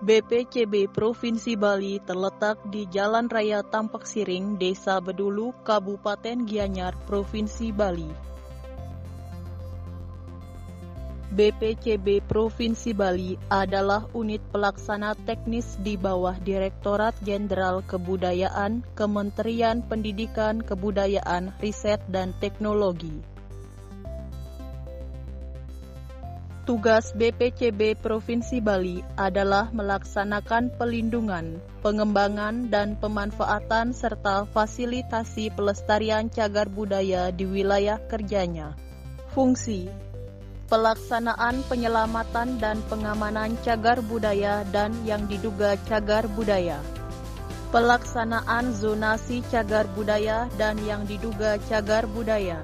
BPCB Provinsi Bali terletak di Jalan Raya Tampak Siring, Desa Bedulu, Kabupaten Gianyar, Provinsi Bali. BPCB Provinsi Bali adalah unit pelaksana teknis di bawah Direktorat Jenderal Kebudayaan, Kementerian Pendidikan, Kebudayaan, Riset, dan Teknologi. Tugas BPCB Provinsi Bali adalah melaksanakan pelindungan, pengembangan, dan pemanfaatan serta fasilitasi pelestarian cagar budaya di wilayah kerjanya. Fungsi: pelaksanaan penyelamatan dan pengamanan cagar budaya dan yang diduga cagar budaya. Pelaksanaan zonasi cagar budaya dan yang diduga cagar budaya.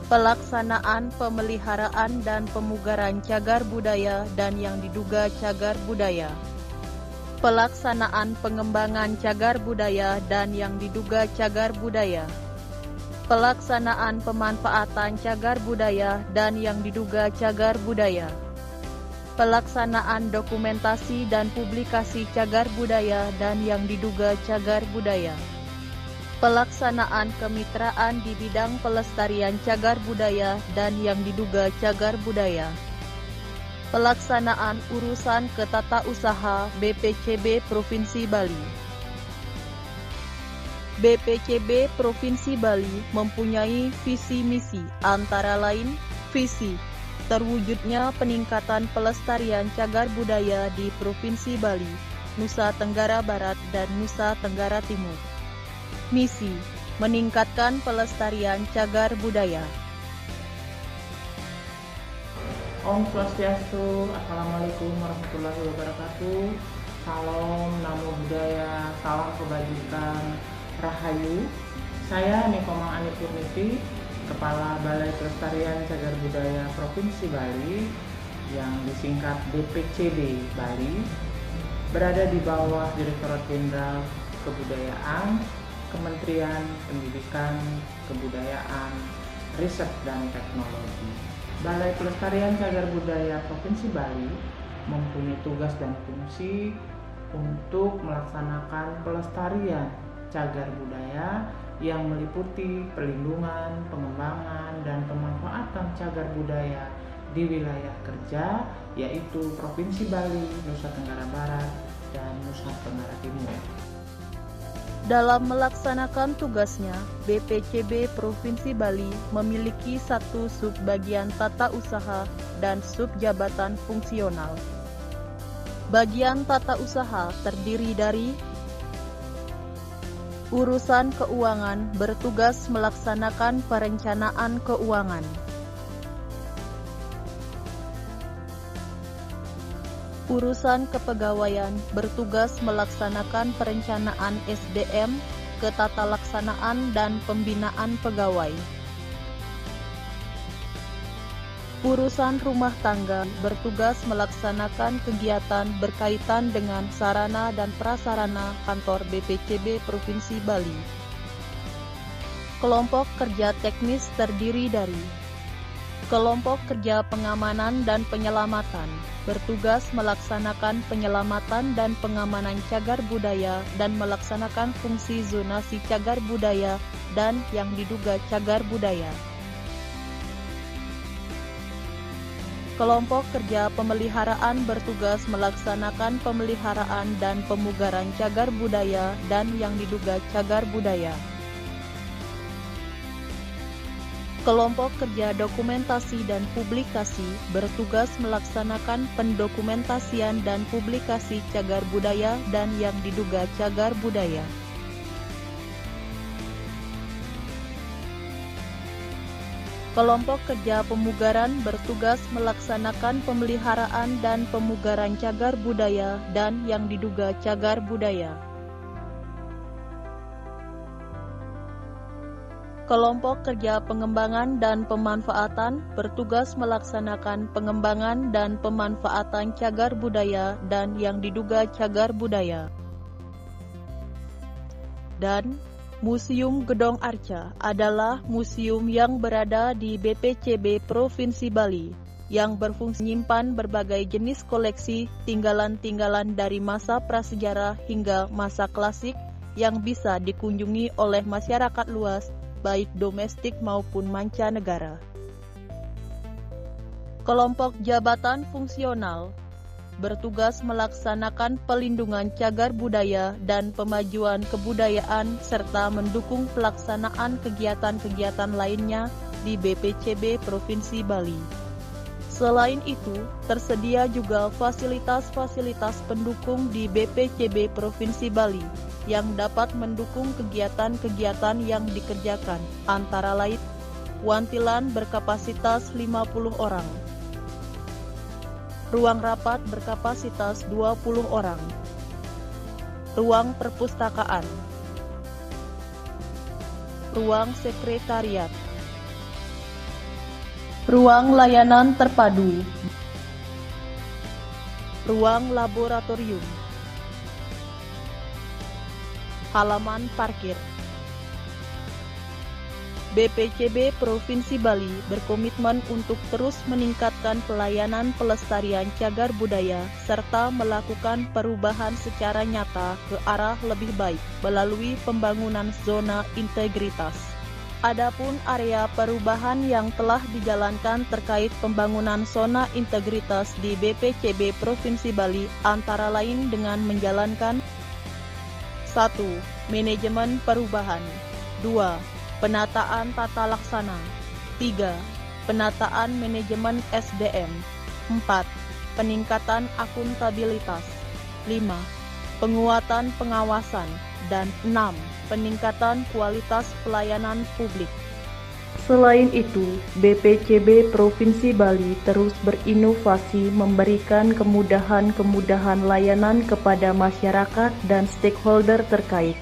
Pelaksanaan pemeliharaan dan pemugaran cagar budaya dan yang diduga cagar budaya. Pelaksanaan pengembangan cagar budaya dan yang diduga cagar budaya. Pelaksanaan pemanfaatan cagar budaya dan yang diduga cagar budaya. Pelaksanaan dokumentasi dan publikasi cagar budaya dan yang diduga cagar budaya. Pelaksanaan kemitraan di bidang pelestarian cagar budaya dan yang diduga cagar budaya. Pelaksanaan urusan ketatausaha BPCB Provinsi Bali. BPCB Provinsi Bali mempunyai visi misi, antara lain, visi terwujudnya peningkatan pelestarian cagar budaya di Provinsi Bali, Nusa Tenggara Barat, dan Nusa Tenggara Timur. Misi: meningkatkan pelestarian cagar budaya. Om Swastiastu, Assalamualaikum warahmatullahi wabarakatuh. Salam, namo buddhaya, salam kebajikan, rahayu. Saya Nikomang Ani Purniti, Kepala Balai Pelestarian Cagar Budaya Provinsi Bali, yang disingkat BPCB Bali, berada di bawah Direktorat Jenderal Kebudayaan, Kementerian Pendidikan, Kebudayaan, Riset, dan Teknologi. Balai Pelestarian Cagar Budaya Provinsi Bali mempunyai tugas dan fungsi untuk melaksanakan pelestarian cagar budaya yang meliputi perlindungan, pengembangan, dan pemanfaatan cagar budaya di wilayah kerja, yaitu Provinsi Bali, Nusa Tenggara Barat, dan Nusa Tenggara Timur. Dalam melaksanakan tugasnya, BPCB Provinsi Bali memiliki satu subbagian tata usaha dan subjabatan fungsional. Bagian tata usaha terdiri dari urusan keuangan, bertugas melaksanakan perencanaan keuangan. Urusan kepegawaian, bertugas melaksanakan perencanaan SDM, ketatalaksanaan dan pembinaan pegawai. Urusan rumah tangga, bertugas melaksanakan kegiatan berkaitan dengan sarana dan prasarana kantor BPCB Provinsi Bali. Kelompok kerja teknis terdiri dari kelompok kerja pengamanan dan penyelamatan, bertugas melaksanakan penyelamatan dan pengamanan cagar budaya dan melaksanakan fungsi zonasi cagar budaya dan yang diduga cagar budaya. Kelompok kerja pemeliharaan bertugas melaksanakan pemeliharaan dan pemugaran cagar budaya dan yang diduga cagar budaya. Kelompok kerja dokumentasi dan publikasi bertugas melaksanakan pendokumentasian dan publikasi cagar budaya dan yang diduga cagar budaya. Kelompok kerja pemugaran bertugas melaksanakan pemeliharaan dan pemugaran cagar budaya dan yang diduga cagar budaya. Kelompok kerja pengembangan dan pemanfaatan bertugas melaksanakan pengembangan dan pemanfaatan cagar budaya dan yang diduga cagar budaya. Dan Museum Gedong Arca adalah museum yang berada di BPCB Provinsi Bali. yang berfungsi menyimpan berbagai jenis koleksi tinggalan-tinggalan dari masa prasejarah hingga masa klasik yang bisa dikunjungi oleh masyarakat luas, baik domestik maupun mancanegara. Kelompok jabatan fungsional bertugas melaksanakan pelindungan cagar budaya dan pemajuan kebudayaan serta mendukung pelaksanaan kegiatan-kegiatan lainnya di BPCB Provinsi Bali. Selain itu, tersedia juga fasilitas-fasilitas pendukung di BPCB Provinsi Bali yang dapat mendukung kegiatan-kegiatan yang dikerjakan, antara lain wantilan berkapasitas 50 orang, ruang rapat berkapasitas 20 orang, ruang perpustakaan, ruang sekretariat, ruang layanan terpadu, ruang laboratorium, halaman parkir. BPCB Provinsi Bali berkomitmen untuk terus meningkatkan pelayanan pelestarian cagar budaya serta melakukan perubahan secara nyata ke arah lebih baik melalui pembangunan zona integritas. Adapun area perubahan yang telah dijalankan terkait pembangunan zona integritas di BPCB Provinsi Bali antara lain dengan menjalankan 1. Manajemen perubahan, 2. Penataan tata laksana, 3. Penataan manajemen SDM, 4. Peningkatan akuntabilitas, 5. Penguatan pengawasan, dan 6. Peningkatan kualitas pelayanan publik. Selain itu, BPCB Provinsi Bali terus berinovasi memberikan kemudahan-kemudahan layanan kepada masyarakat dan stakeholder terkait.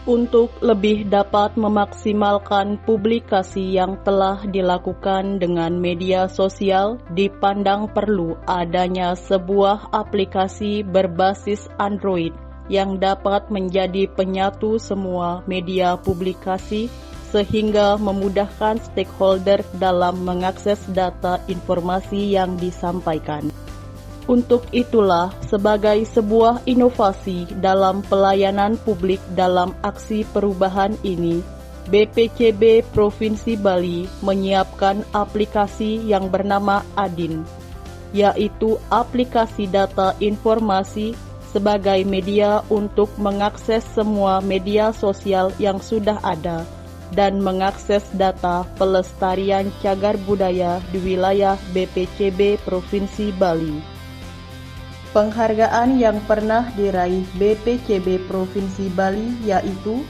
Untuk lebih dapat memaksimalkan publikasi yang telah dilakukan dengan media sosial, dipandang perlu adanya sebuah aplikasi berbasis Android yang dapat menjadi penyatu semua media publikasi sehingga memudahkan stakeholder dalam mengakses data informasi yang disampaikan. Untuk itulah, sebagai sebuah inovasi dalam pelayanan publik dalam aksi perubahan ini, BPCB Provinsi Bali menyiapkan aplikasi yang bernama ADIN, yaitu aplikasi data informasi sebagai media untuk mengakses semua media sosial yang sudah ada dan mengakses data pelestarian cagar budaya di wilayah BPCB Provinsi Bali. Penghargaan yang pernah diraih BPCB Provinsi Bali yaitu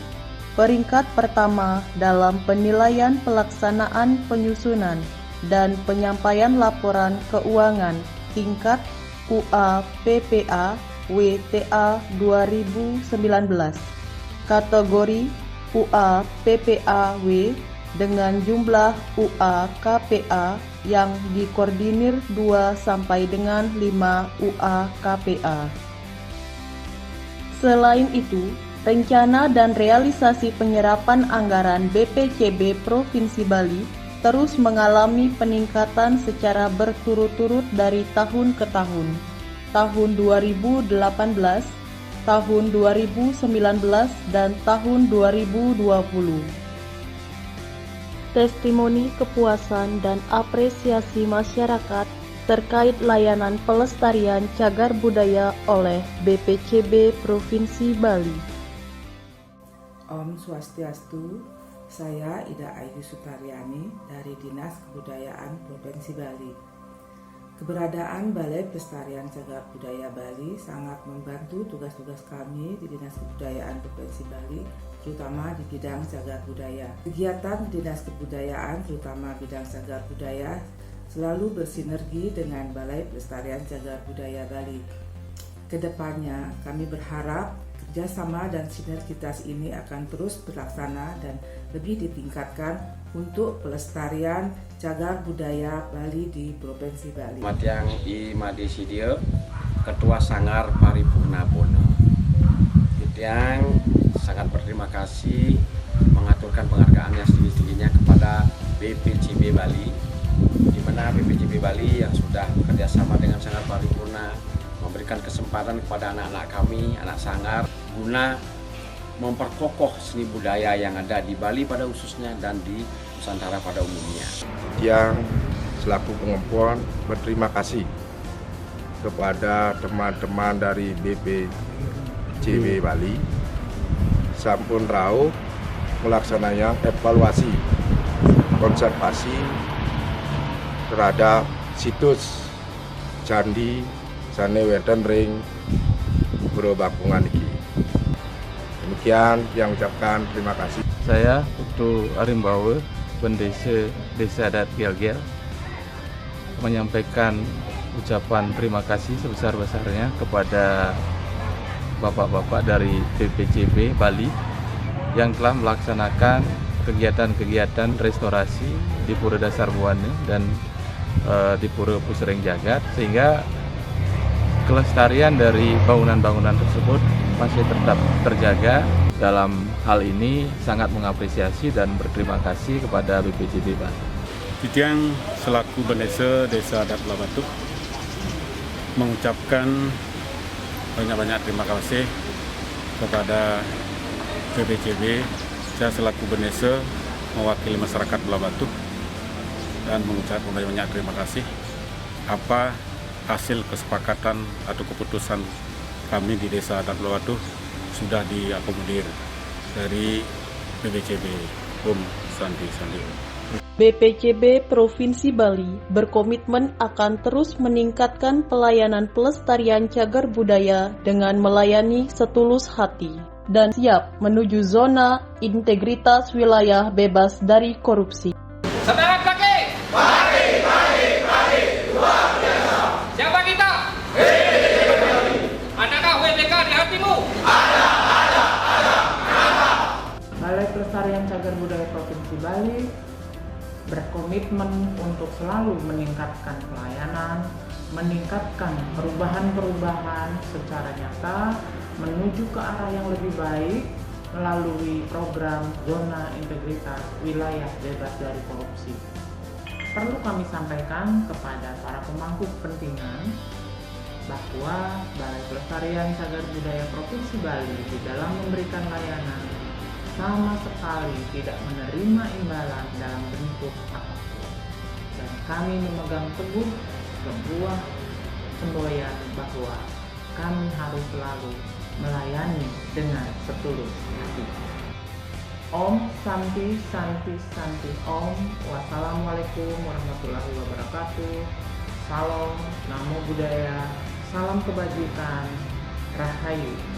peringkat pertama dalam penilaian pelaksanaan penyusunan dan penyampaian laporan keuangan tingkat UA-PPA WTA 2019, kategori UA-PPA-W dengan jumlah UA-KPA yang dikoordinir 2 sampai dengan 5 UA-KPA. Selain itu, rencana dan realisasi penyerapan anggaran BPCB Provinsi Bali terus mengalami peningkatan secara berturut-turut dari tahun ke tahun. Tahun 2018, tahun 2019, dan tahun 2020. Testimoni kepuasan dan apresiasi masyarakat terkait layanan pelestarian cagar budaya oleh BPCB Provinsi Bali. Om Swastiastu, saya Ida Ayu Sutaryani dari Dinas Kebudayaan Provinsi Bali. Keberadaan Balai Pelestarian Cagar Budaya Bali sangat membantu tugas-tugas kami di Dinas Kebudayaan Provinsi Bali, terutama di bidang cagar budaya. Kegiatan Dinas Kebudayaan, terutama bidang cagar budaya, selalu bersinergi dengan Balai Pelestarian Cagar Budaya Bali. Kedepannya, kami berharap kerjasama dan sinergitas ini akan terus berlaksana dan lebih ditingkatkan untuk pelestarian cagar budaya Bali di Provinsi Bali. Matiang I Madisidio, Ketua Sanggar Paripurna Bono. Yang sangat berterima kasih mengaturkan penghargaan yang setinggi-tingginya kepada BPCB Bali, di mana BPJB Bali yang sudah bekerjasama dengan sangat paripurna memberikan kesempatan kepada anak-anak kami, anak Sanggar, guna memperkokoh seni budaya yang ada di Bali pada khususnya dan di Nusantara pada umumnya. Yang selaku pengempon berterima kasih kepada teman-teman dari BPJB Bali sampun rauh melaksanakan evaluasi konservasi terhadap situs Candi Sane Weten Ring Pura Bakungan iki. Demikian yang ucapkan terima kasih. Saya Putu Arimbawa, Pendesa Desa Adat Gel-Gel, menyampaikan ucapan terima kasih sebesar-besarnya kepada bapak-bapak dari BPJB Bali yang telah melaksanakan kegiatan-kegiatan restorasi di Pura Dasar Buana dan di Pura Pusering Jagat, sehingga kelestarian dari bangunan-bangunan tersebut masih tetap terjaga. Dalam hal ini sangat mengapresiasi dan berterima kasih kepada BPJB Bali. Titiang selaku Pendesa Desa Adat Pulau Batu mengucapkan banyak-banyak terima kasih kepada BPJB. Saya selaku Pendesa mewakili masyarakat Pulau Batu dan mengucapkan banyak-banyak terima kasih apa hasil kesepakatan atau keputusan kami di Desa Adat Pulau Batu sudah diakomodir dari BPJB. Santi. BPJB Provinsi Bali berkomitmen akan terus meningkatkan pelayanan pelestarian cagar budaya dengan melayani setulus hati dan siap menuju zona integritas wilayah bebas dari korupsi. Saudara pakai? Mari, luar biasa. Siapa kita? Adakah WBK di hatimu? Ada. Balai Pelestarian Cagar Budaya Provinsi Bali berkomitmen untuk selalu meningkatkan pelayanan, meningkatkan perubahan-perubahan secara nyata menuju ke arah yang lebih baik melalui program Zona Integritas Wilayah Bebas dari Korupsi. Perlu kami sampaikan kepada para pemangku kepentingan bahwa Balai Pelestarian Cagar Budaya Provinsi Bali di dalam memberikan layanan sama sekali tidak menerima imbalan dalam bentuk apapun. Dan kami memegang teguh sebuah semboyan bahwa kami harus selalu melayani dengan setulus hati. Om Santi. Om. Wassalamualaikum warahmatullahi wabarakatuh. Salam, namo buddhaya, salam kebajikan, rahayu.